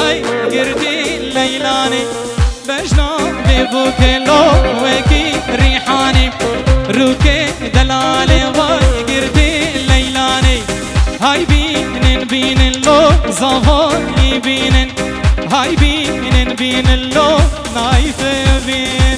وای گردی لیلانی بجنا ببوکلو وکی ریحانی روکی دلالی وای گردی لیلانی های بینن بینن لو زوانی بینن های بینن بینن لو نایف بینن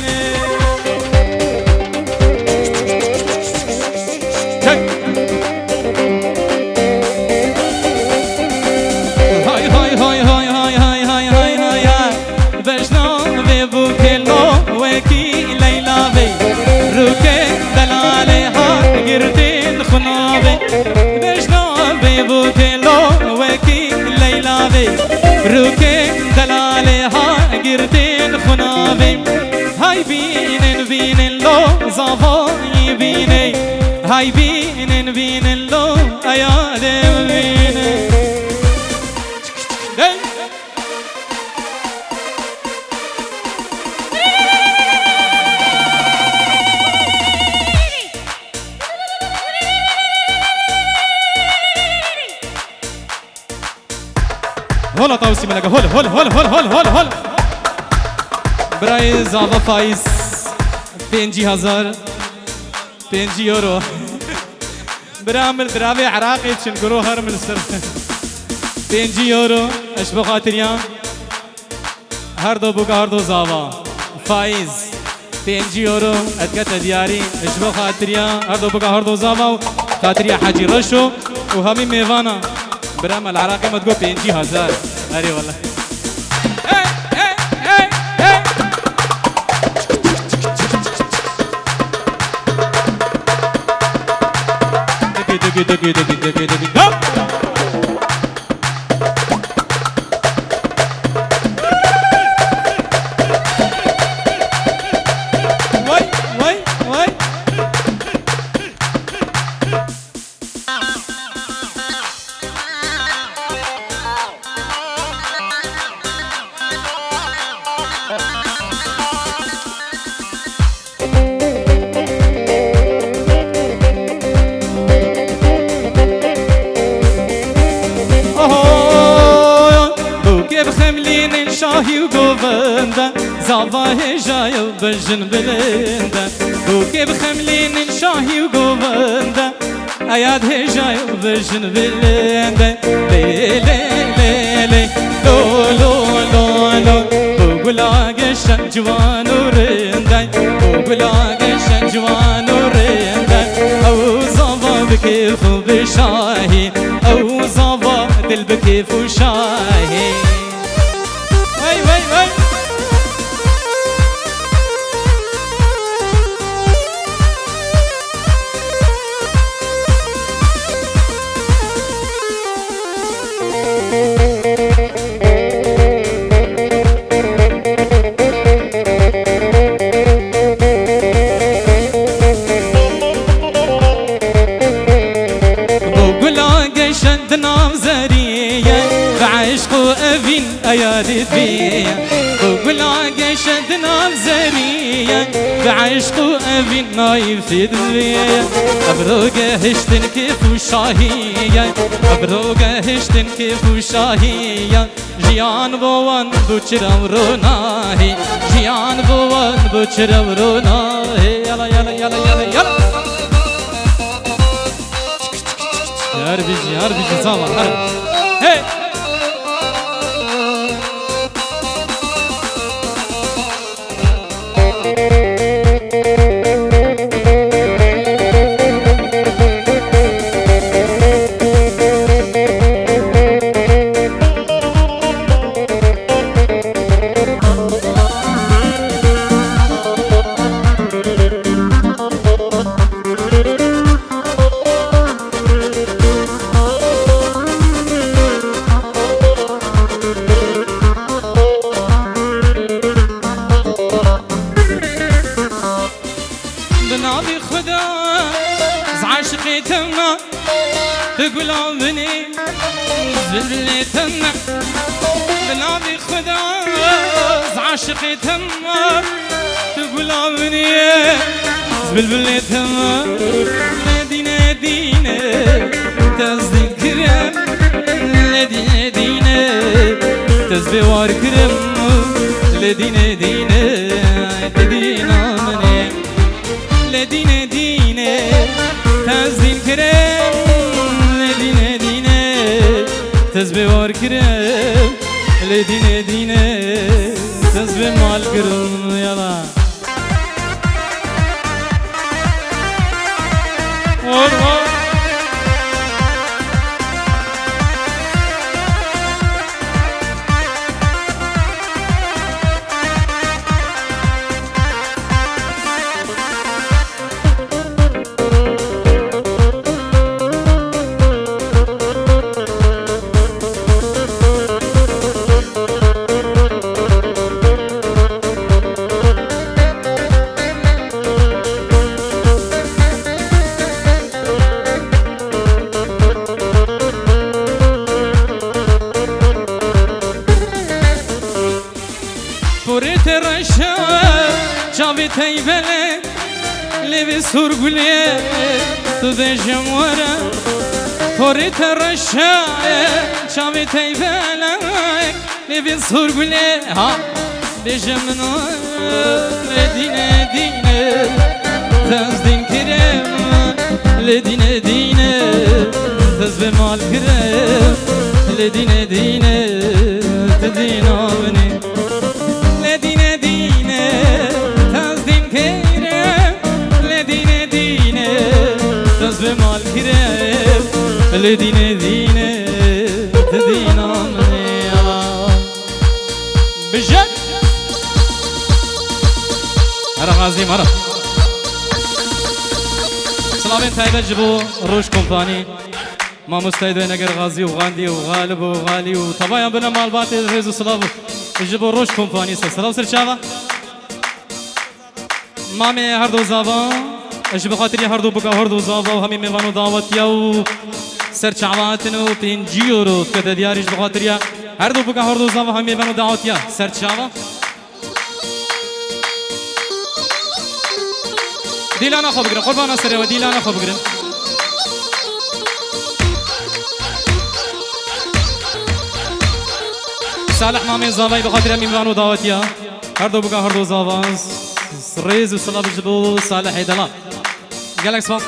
روكي دلالي ها قردين خنابي هاي بينن بينن لو زافاي بيني هاي بينن بينن لو ايادي بيني هلا طاوسي ملقا هلا برای زاوا فايز 5000 5 يورو برامل درابي عراقي تشنقرو هرم السر 5 يورو اش بخاطريان هردو بوكا هردو زاوا فايز 5 يورو اتكت دياري اش بخاطريان هردو بوكا هردو زاوا خاطريا حاجي رشو وهمي ميفانا برام العراقي ما تقول 5000 اري والله دقي شاهي وقوفندا زافاه جايو بجن بلندا بوكي بخملين شاهي وقوفندا اياد هجايو بجن بلندا لي لي لي لي لو لو لو لو بوغلا قشن جوان ورندا بوغلا قشن جوان ورندا او زافا بكيف بشاهي او زافا دل بكيف وشاهي ايادي بيا وقلا قشدنا بزريا بعشق ابي نايف بيا ابروقه هشتن كيف وشاهيه ابروقه هشتن كيف وشاهيه جيان بوان بوچرم روناهي جيان بوان بوچرم روناهي يلا يلا يلا يلا يلا يا ربي زاما هي بنابي خدا عاشقي تمنا تقول عمني زبلي تمنا بنابي خدا عاشقي تمنا تقول عمني زبلي تمنا نادينا دينا تذكر نادينا دينا تزبوار كرم لدين دينه تدينا مني لدين دينه تزدين كرم لدين دينه تزبوار كرم لدين دينه تزبي مال كرم يلا پورت رشا چاوی تیبله لیوی سرگولیه تو دشم ورا پورت رشا چاوی تیبله لیوی سرگولیه ها دشم نور دینه دینه تزدین کرم لدینه دینه تزبه مال کرم لدینه دینه تدین آونی لدینه دینه تزدین کرم لدینه دینه تزبه مال کرم لدینه دینه تدین آونی بجد هر غازی مرا سلامين تايبه جبو روش كومباني ما مستعد نگر غازي وغاندي وغالب وغالي وطبعا بنا مالبات ريزو سلاف جبو روش كومباني سلام سر شاوا مامي هردو زاوا جبو خاطري هردو بقى هردو زاوا وهمي ميوانو دعوت ياو سر شعواتنو 5 يورو كده دياري جبو خاطري هردو بقى هردو زاوا همي ميوانو دعوت يا سر شاوا دیلانا خوب بگیرن قربان سره و دیلانا خوب بگیرن صالح مامي زاوای بخاطر میوانو دعوتیا هر دو بگا هر دو زاواز ریز و صلاح جبو صالح ایدلا گلکس باس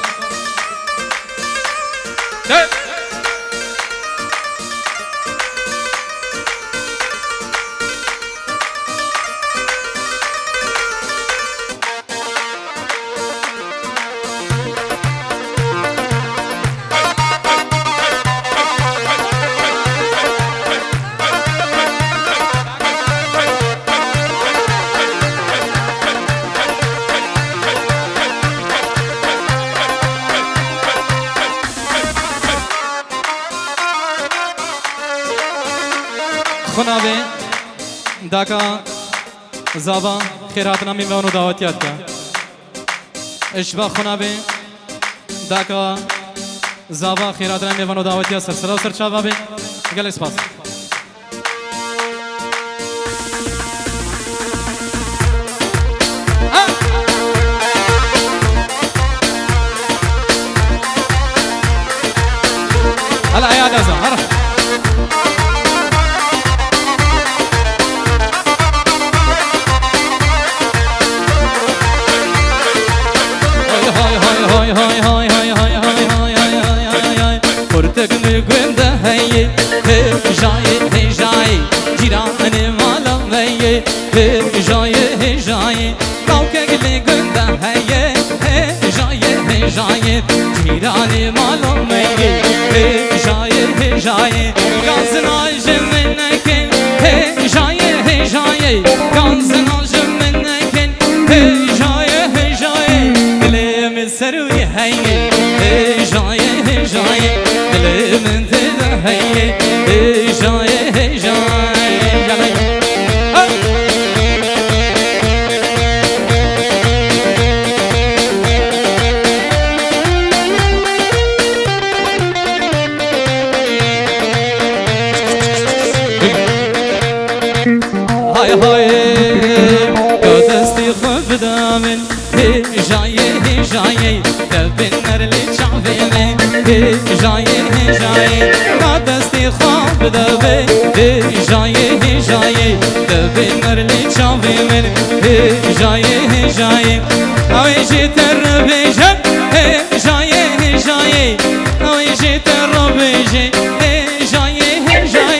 خنابه داکا زابا خیراتنا میوانو دعوتیات کا اشبا خنابه داکا زابا خیراتنا میوانو دعوتیات سر سر چاوا به گل اسپاس هلا عياد ازا هلا هي جاي جاي جيراني مالا ويا جاي جاي كوكب اللي قنده هي جاي جاي جيراني مالا ويا جاي جاي غازنا جمنك جاي جاي غازنا جمنك جاي جاي كلام سروي هي جاي جاي كلام هي جاي جاي هاي هاي كدستي خف دامن جاي جاي تبنر لي شعبي جاي جاي دستي خواب دبي جاي هجاي تبمر لي شافي من هجاي هجاي اويجي تربيجن هجاي هجاي اويجي تربيجي هجاي هجاي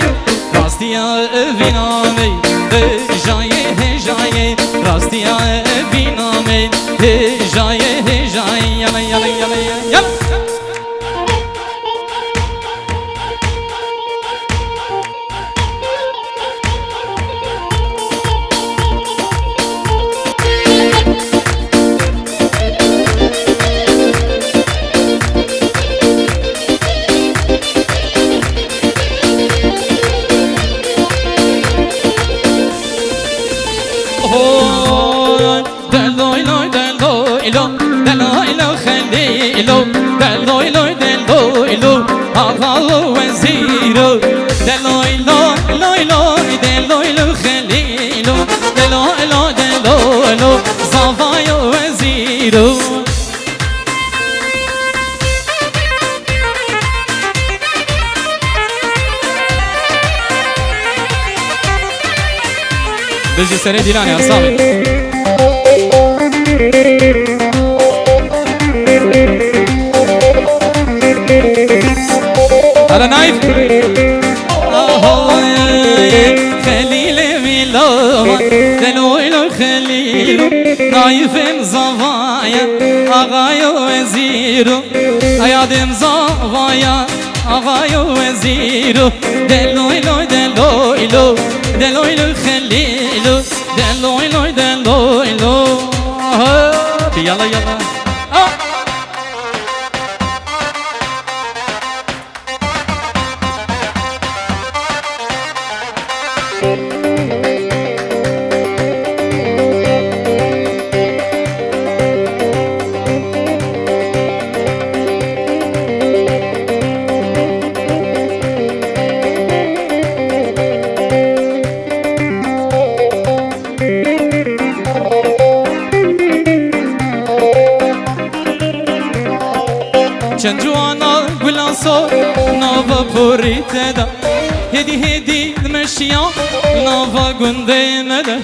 راستي يا بنامي هجاي هجاي راستي يا بنامي هجاي هجاي يلا يلا يلا يلا أغلو وزيرو دلويلو لويلو دلويلو خليلو دلويلو دلويلو صفايو وزيرو بيجي سري ديلاني يا صاحبي على نايف خليل ميلو دلويلو خليلو نايف مزفايا اغايو وزيرو ايادم زفايا اغايو وزيرو دلويلو دلويلو دلويلو خليلو دلويلو دلويلو يلا يلا جوانا قلانصو نافا بوريتا دا هدي هدي المشيا نافا قندي مدى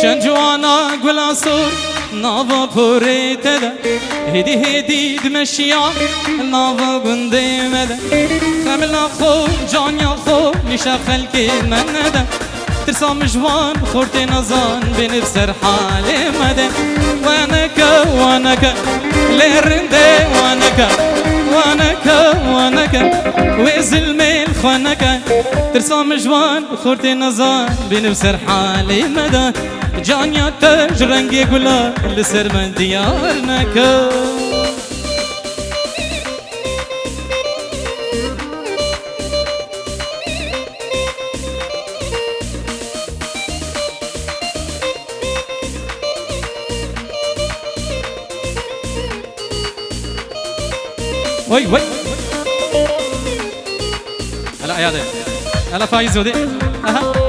جوانا قلانصو نافا بوريتا دا هدي هدي المشيا نافا قندي مدى خملنا خو جانيا خو نشا خلقي من ندى ترسا مجوان خورتي نزان بنفسر حالي مدى وانكا وانكا ليرندي وانكا وانكا وانكا وزلمي الخوانكا ترسا مجوان خورتي نزان بنفسر حالي مدى جانيا تاج رنگي قلا لسر من ديارنكا وي وي هلا يا ده هلا فايز ودي اها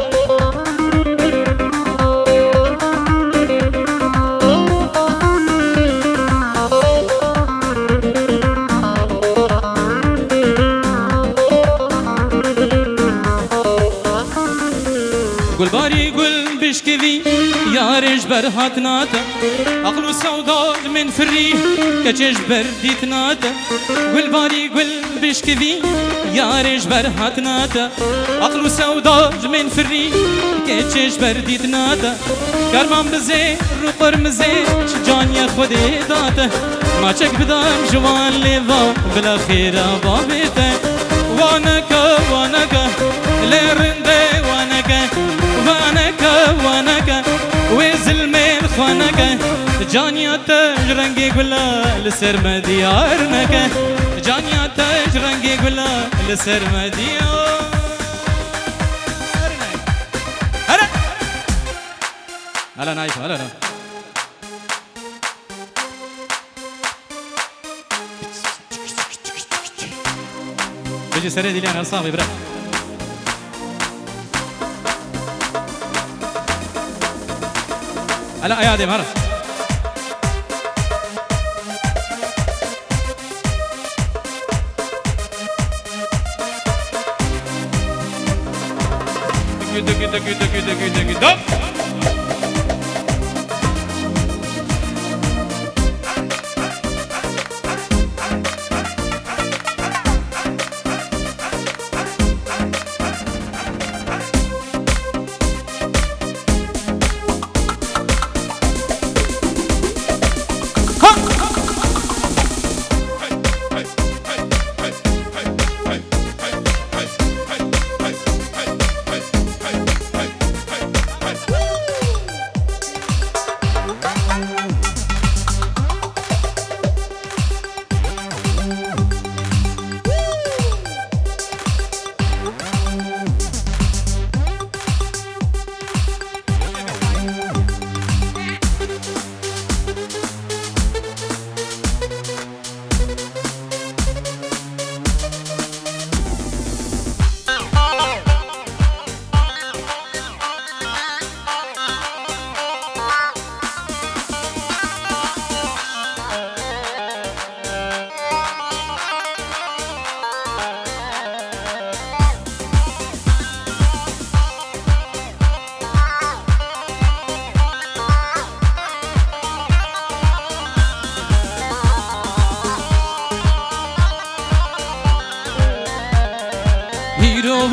قول باري قول بشكذي يا ريش برهات ناتا عقلو سوداء من فري كجش برديت ناتا قول باري قول بشكذي يا ريش برهات ناتا عقلو سوداء من فري كجش برديت ناتا كرمان بزي روبر مزي جان يا خودي داتا ما چك بدم جوان ليفا بلا خيرا بابيتا وانكا وانكا ليرندي وانكا وانكا وانكا وزلمي الخوانكا جانيا تاج رنگي قلا لسر مديارنكا جانيا تاج رنگي قلا لسر مديارنكا هلا هلا نايف هلا بيجي سريع دي انا صاحبي برا هلا يا ديم هلا دق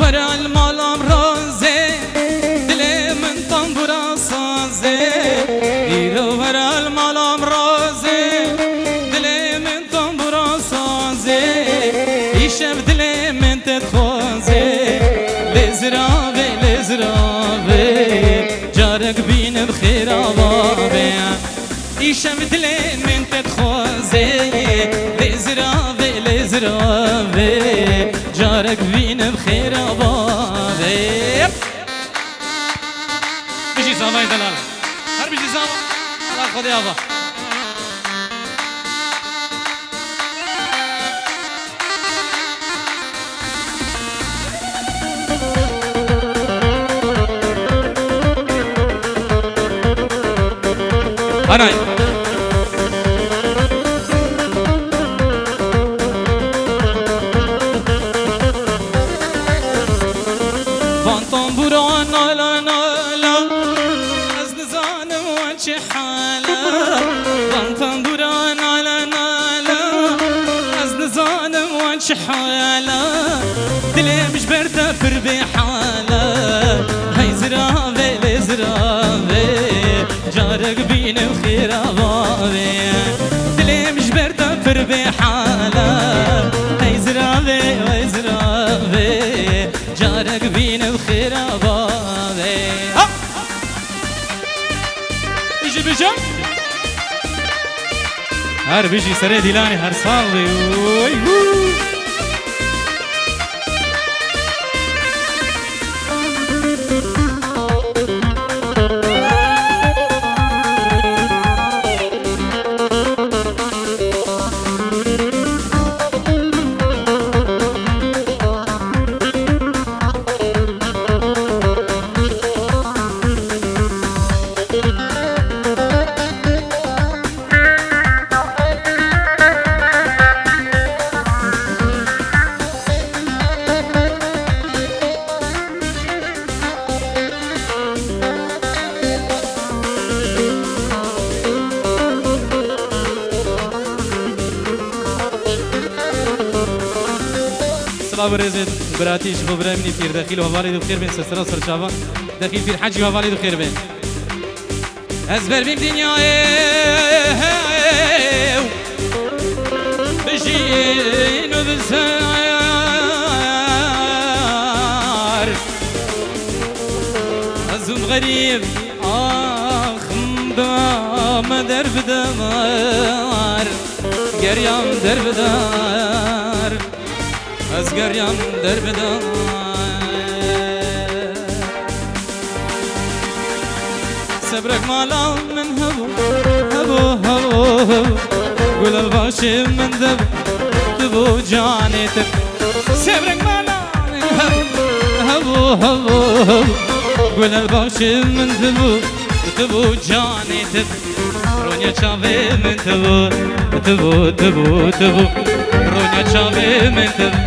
ورا المالام رازه دل من طنبورا سازه هیرو ورا المالام رازه دل من طنبورا سازه ایشب دل من تتخوازه لزرابه لزرابه جارك بین بخیر آبابه ایشب دل من تتخوازه لزرابه لزرابه جارك بین بخیر آبابه بشی سامای دلال هر بشی سام الله خودی آبا آنای حالا دلي مش برتا فر بحالا هاي زرابي لزرابي جارك بين بخير بابي دلي مش برتا فر بحالا هاي زرابي هاي زرابي جارك بين بخير بابي يجي بجم هر بيجي سري ديلاني هر صاوي برزد براتيش ببرامني فير دخيل وفالي بخير بين سلسلة سرشافا دخيل فير حجي وفالي بخير بين أزبر بيم دنيا بجين وبسار أزوم غريب مدام درب دمار قريام درب دار از گریم در بدار صبرك مالا من هبو هبو هبو قول الباشي من ذب تبو جاني تب صبرك مالا من هبو هبو هبو قول الباشي من ذبو تبو جاني تب رونيا شافي من تبو تبو تبو تبو رونيا شافي من تبو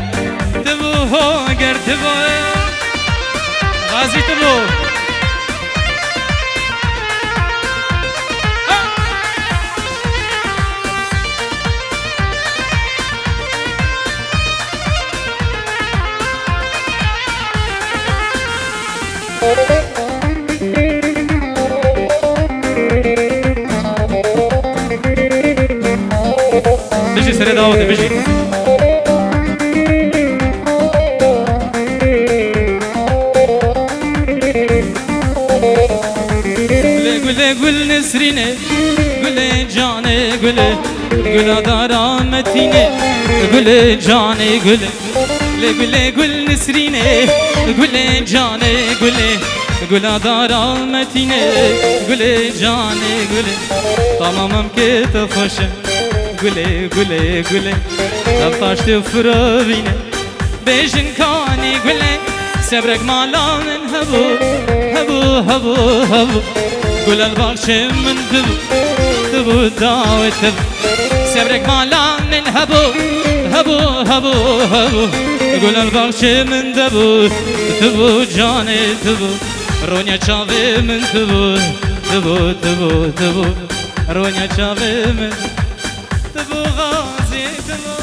هو قرتبو غازي تبو بيجي سري داود بيجي قل نسريني قل جاني قل دارامتيني قل جاني قل نسريني قل جاني قل دارامتيني قل جاني تمامم كتفشن قل تفاشت فراويني بيجن كاني قل سبرك مالان هبو قل البخش من دبو داوي تبو سبرك مالان هبو قل البخش من دبو جاني تبو رونيا شافي من تبو رونيا شافي من تبو غازي تبو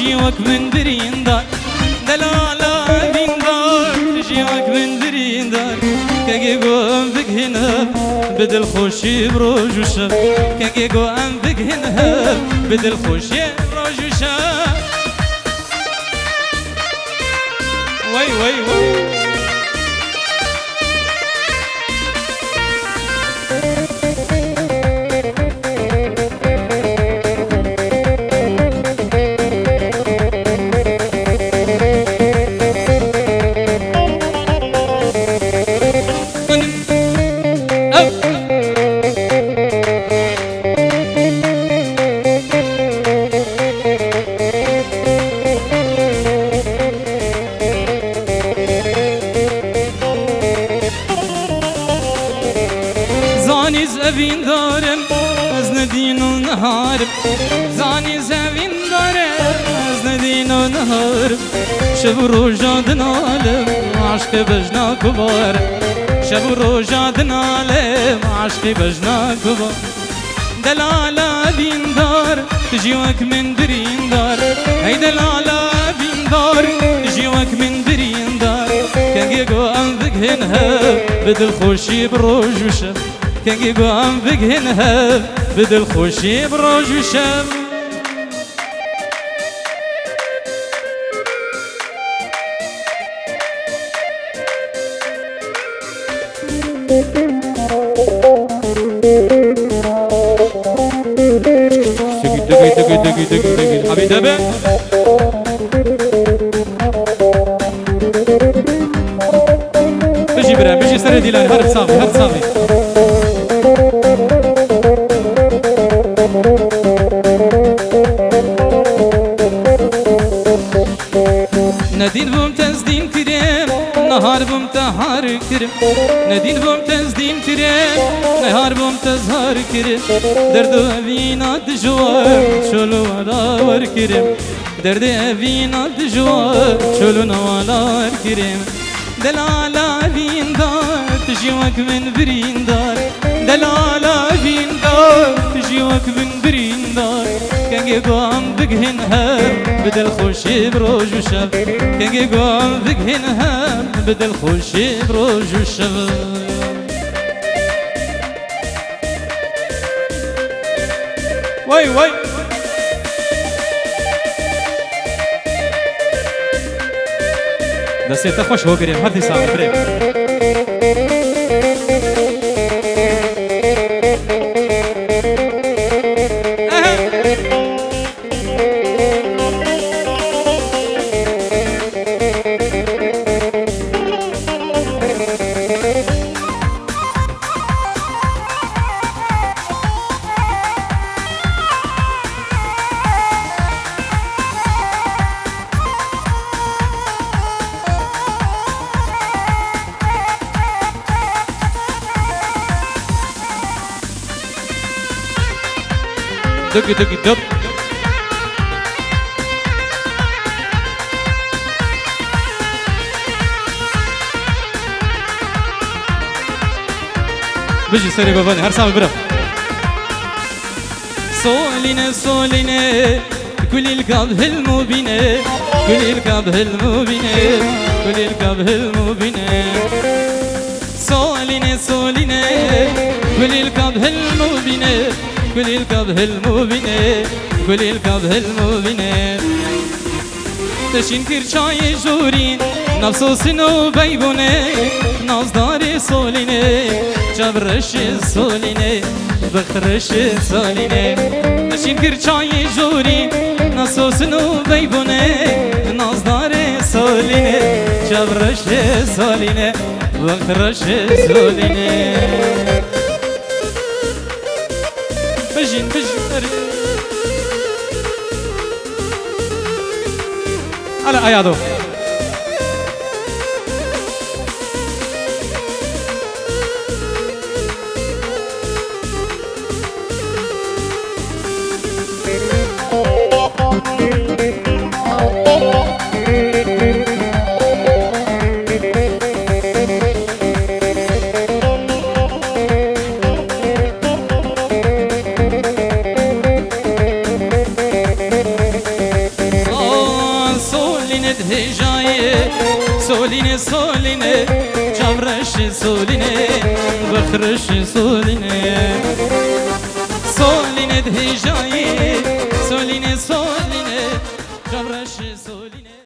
تجيوك من درين دار دلالا بين دار تجيوك من درين دار كاكيكو أنفك هنا بدل خوشي بروج وشاب كاكيكو أنفك هنا بدل خوشي بروج وشاب وي زين دارم از ندین و نهارم زانی زین دارم از ندین و نهارم شب و روزا دنالم عشق بجنا کبار شب و روزا دنالم عشق بجنا کبار دلالا بین دار تجیوک من درین دار ای دلالا بین دار تجیوک من درین دار کنگی گو انفق هنها بدل خوشی بروج و شب كان يقوم بقهنها بدل خوشي بروج وشام دقي حبيب دابا بيجي برا بيجي سري ديلاني هرب صافي ندين بوم تزدين كريم نهار بوم تهار كريم ندين بوم تزدين كريم نهار بوم تزهار كريم درد أبينا دجوار شلو ودار كريم درد أبينا دجوار شلو نوالار كريم دلالا بين دار تجيوك من برين دار دلالا بين دار تجيوك من برين دار كان يقوم بقهنها بدل خوشي بروج وشب كان يقوم بقهنها بدل خوشي بروج وشب وي نسيت خوش هو قريب هذه صار قريب دق دق دق بجي سري باباني هر سامي برا سولينه سولينه كل القبه المبينه كل القبه المبينه كل القبه المبينه سولينه سولينه كل القبه المبينه كل القبه المبينه كل القبه المبينه تشين كرشاي جورين نفسو سنو بيبونه نازداري سولينه جبرش سولينه بخرش سولينه تشين كرشاي جورين نفسو سنو بيبونه نازداري سولينه جبرش سولينه بخرش سولينه بجين على ايادو سولينه سولينه جبرش سولينه بخرش سولينه سولينه دهجاي سولينه سولينه جبرش سولينه